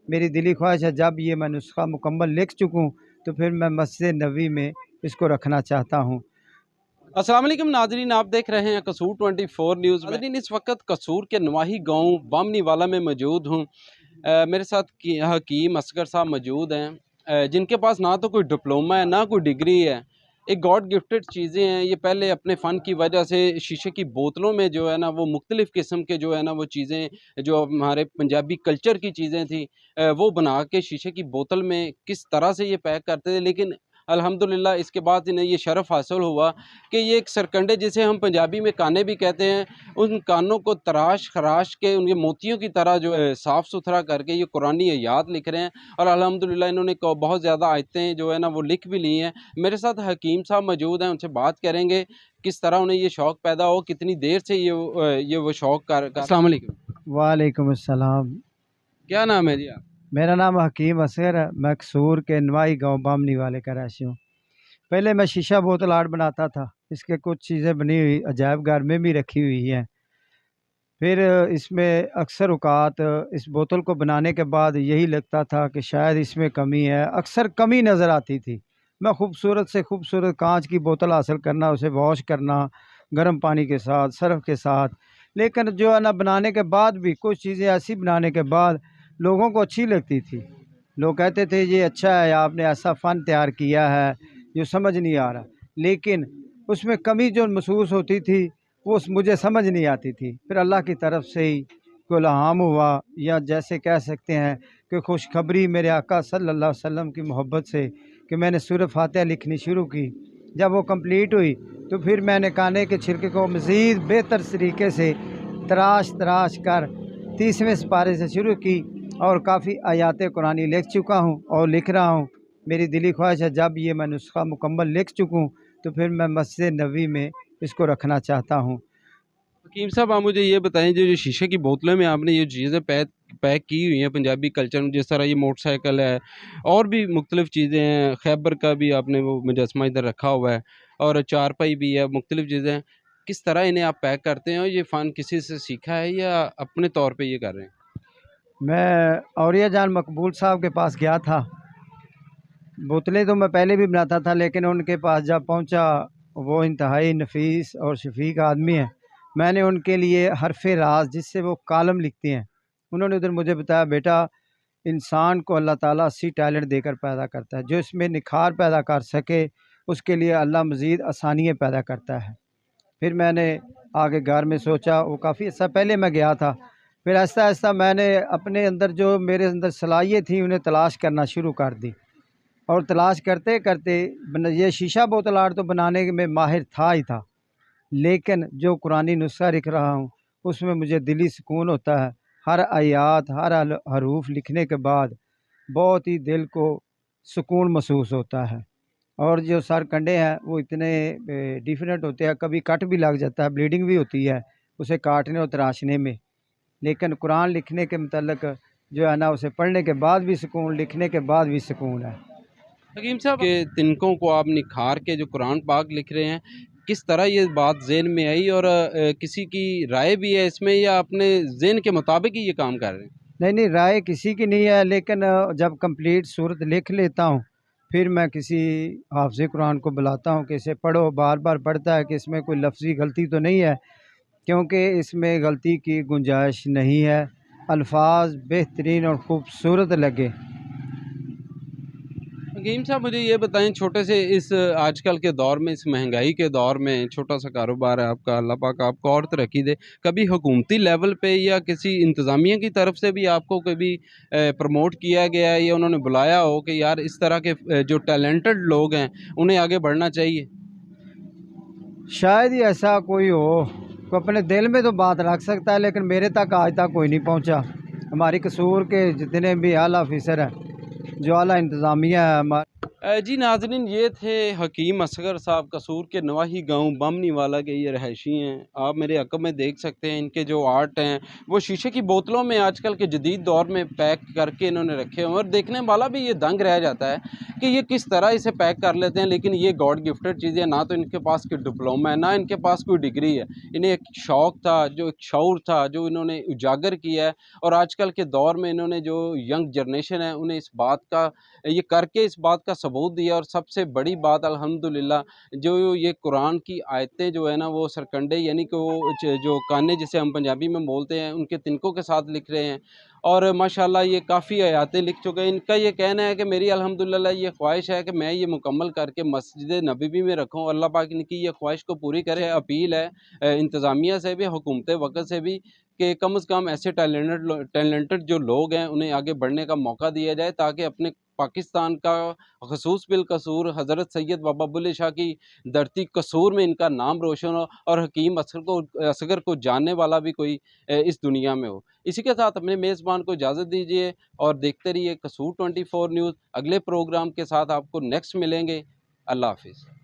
मेरी दिली ख्वाहिश है जब ये मैं नुस्खा मुकम्मल लिख चुकूँ तो फिर मैं मस्जिद नबी में इसको रखना चाहता हूँ। अस्सलाम वालेकुम नाजरीन, आप देख रहे हैं कसूर 24 न्यूज़ में। नाजरीन, इस वक्त कसूर के नवाही गांव बामनी वाला में मौजूद हूँ। मेरे साथ हकीम असगर साहब मौजूद हैं, जिनके पास ना तो कोई डिप्लोमा है ना कोई डिग्री है। एक गॉड गिफ्टेड चीज़ें हैं। ये पहले अपने फ़न की वजह से शीशे की बोतलों में जो है ना वो मुख्तलिफ़ किस्म के जो है ना वो चीज़ें जो हमारे पंजाबी कल्चर की चीज़ें थी, वो बना के शीशे की बोतल में किस तरह से ये पैक करते थे। लेकिन अल्हम्दुलिल्लाह इसके बाद इन्हें ये शरफ़ हासिल हुआ कि ये एक सरकंडे, जिसे हम पंजाबी में काने भी कहते हैं, उन कानों को तराश खराश के उनके मोतियों की तरह जो है साफ़ सुथरा करके ये कुरानी आयात लिख रहे हैं। और अल्हम्दुलिल्लाह इन्होंने बहुत ज़्यादा आयतें जो है ना वो लिख भी ली हैं। मेरे साथ हकीम साहब मौजूद हैं, उनसे बात करेंगे किस तरह उन्हें ये शौक़ पैदा हो, कितनी देर से ये वो शौक़ कर। अस्सलाम वालेकुम। वालेकुम अस्सलाम। क्या नाम है जी आप? मेरा नाम हकीम असगर है। मैं कसूर के नवाई गांव बामनी वाले का रहशी हूँ। पहले मैं शीशा बोतल आर्ट बनाता था। इसके कुछ चीज़ें बनी हुई अजायब घर में भी रखी हुई हैं। फिर इसमें अक्सर औक़ात इस बोतल को बनाने के बाद यही लगता था कि शायद इसमें कमी है, अक्सर कमी नज़र आती थी। मैं खूबसूरत से खूबसूरत कांच की बोतल हासिल करना, उसे वॉश करना गर्म पानी के साथ, सर्फ़ के साथ, लेकिन जो है ना बनाने के बाद भी कुछ चीज़ें ऐसी बनाने के बाद लोगों को अच्छी लगती थी। लोग कहते थे ये अच्छा है, आपने ऐसा फ़न तैयार किया है जो समझ नहीं आ रहा। लेकिन उसमें कमी जो महसूस होती थी वो मुझे समझ नहीं आती थी। फिर अल्लाह की तरफ से ही कोई इल्हाम हुआ, या जैसे कह सकते हैं कि खुशखबरी मेरे आका सल्लल्लाहु अलैहि वसल्लम की मोहब्बत से, कि मैंने सूरह फातिहा लिखनी शुरू की। जब वो कंप्लीट हुई तो फिर मैंने काने के छिलके को मज़ीद बेहतर तरीके से तराश तराश कर 30वें सिपारे से शुरू की और काफ़ी आयात कुरानी लिख चुका हूँ और लिख रहा हूँ। मेरी दिली ख्वाहिश है जब ये मैं नुस्खा मुकम्मल लिख चुकूँ तो फिर मैं मस्जिद नबी में इसको रखना चाहता हूँ। हकीम साहब, आप मुझे ये बताएं, जो जो शीशे की बोतलें में आपने ये चीज़ें पैक पैक की हुई हैं पंजाबी कल्चर में, जिस तरह ये मोटरसाइकिल है और भी मुख्तलिफ़ चीज़ें हैं, खैबर का भी आपने वो मुजस्मा इधर रखा हुआ है और चारपाई भी है, मुख्तलिफ़ चीज़ें हैं। किस तरह इन्हें आप पैक करते हैं और ये फ़न किसी से सीखा है या अपने तौर पे ये कर रहे हैं? मैं औरिया जान मकबूल साहब के पास गया था। बोतलें तो मैं पहले भी बनाता था, लेकिन उनके पास जब पहुंचा, वो इंतहाई नफीस और शफीक आदमी हैं। मैंने उनके लिए हरफ़ राज, जिससे वो कालम लिखते हैं, उन्होंने उधर मुझे बताया, बेटा इंसान को अल्लाह ताला 80 टैलेंट देकर पैदा करता है, जो इसमें निखार पैदा कर सके उसके लिए अल्लाह मज़ीद आसानियाँ पैदा करता है। फिर मैंने आगे घर में सोचा, वो काफ़ी अर्सा पहले मैं गया था। फिर आहिस्ता आहिस्ता मैंने अपने अंदर जो मेरे अंदर सलाहियत थी उन्हें तलाश करना शुरू कर दी, और तलाश करते करते ये शीशा बोतल आर्ट तो बनाने में माहिर था ही था, लेकिन जो कुरानी नुस्खा लिख रहा हूँ उसमें मुझे दिली सुकून होता है। हर आयात, हर हरूफ लिखने के बाद बहुत ही दिल को सुकून महसूस होता है। और जो सर कंडे हैं वो इतने डिफरेंट होते हैं, कभी कट भी लग जाता है, ब्लीडिंग भी होती है उसे काटने और तराशने में। लेकिन कुरान लिखने के मतलब जो है ना, उसे पढ़ने के बाद भी सुकून, लिखने के बाद भी सुकून है। हकीम साहब के तिनकों को आप निखार के जो कुरान पाक लिख रहे हैं, किस तरह ये बात ज़हन में आई और किसी की राय भी है इसमें या अपने ज़हन के मुताबिक ही ये काम कर रहे हैं? नहीं नहीं, राय किसी की नहीं है, लेकिन जब कंप्लीट सूरत लिख लेता हूँ फिर मैं किसी हाफ़िज़ कुरान को बुलाता हूँ कि इसे पढ़ो। बार बार पढ़ता है कि इसमें कोई लफ्ज़ी गलती तो नहीं है, क्योंकि इसमें गलती की गुंजाइश नहीं है। अल्फाज बेहतरीन और ख़ूबसूरत लगे। हकीम साहब, मुझे ये बताएं, छोटे से इस आजकल के दौर में, इस महंगाई के दौर में, छोटा सा कारोबार है आपका, अल्लाह पाक आपको और तरक्की दे। कभी हुकूमती लेवल पे या किसी इंतज़ामिया की तरफ से भी आपको कभी प्रमोट किया गया है या उन्होंने बुलाया हो कि यार इस तरह के जो टैलेंटेड लोग हैं उन्हें आगे बढ़ना चाहिए? शायद ही ऐसा कोई हो, तो अपने दिल में तो बात रख सकता है, लेकिन मेरे तक आज तक कोई नहीं पहुंचा। हमारी कसूर के जितने भी आला ऑफिसर हैं, जो आला इंतज़ामिया है हमारे। जी नाज़रीन, ये थे हकीम असगर साहब, कसूर के नवाही गांव बामनी वाला के ये रहायशी हैं। आप मेरे अक़ब में देख सकते हैं इनके जो आर्ट हैं वो शीशे की बोतलों में आजकल के जदीद दौर में पैक करके इन्होंने रखे हुए हैं, और देखने वाला भी ये दंग रह जाता है कि ये किस तरह इसे पैक कर लेते हैं। लेकिन ये गॉड गिफ्टेड चीज़ें, ना तो इनके पास कोई डिप्लोमा है, ना इनके पास कोई डिग्री है। इन्हें एक शौक़ था, जो एक शऊर था, जो इन्होंने उजागर किया है, और आजकल के दौर में इन्होंने जो यंग जनरेशन है उन्हें इस बात का, ये करके इस बात का सबूत दिया। और सबसे बड़ी बात अल्हम्दुलिल्लाह, जो ये कुरान की आयतें जो है ना वो सरकंडे, यानी कि वो जो काने जिसे हम पंजाबी में बोलते हैं, उनके तिनकों के साथ लिख रहे हैं। और माशाल्लाह ये काफ़ी आयतें लिख चुके हैं। इनका ये कहना है कि मेरी अल्हम्दुलिल्लाह ये ख्वाहिश है कि मैं ये मुकम्मल करके मस्जिद नबवी में रखूँ। अल्लाह पाक इनकी ये ख्वाहिश को पूरी करे। अपील है इंतज़ामिया से भी, हुकूमत वक़्त से भी, कि कम से कम ऐसे टैलेंटेड जो लोग हैं उन्हें आगे बढ़ने का मौका दिया जाए, ताकि अपने पाकिस्तान का ख़ुसूस बिलकसूर हज़रत सैयद बाबा बुल्ले शाह की धरती कसूर में इनका नाम रोशन हो, और हकीम असगर को जानने वाला भी कोई इस दुनिया में हो। इसी के साथ अपने मेज़बान को इजाज़त दीजिए और देखते रहिए कसूर 24 न्यूज़। अगले प्रोग्राम के साथ आपको नेक्स्ट मिलेंगे। अल्लाह हाफ़िज़।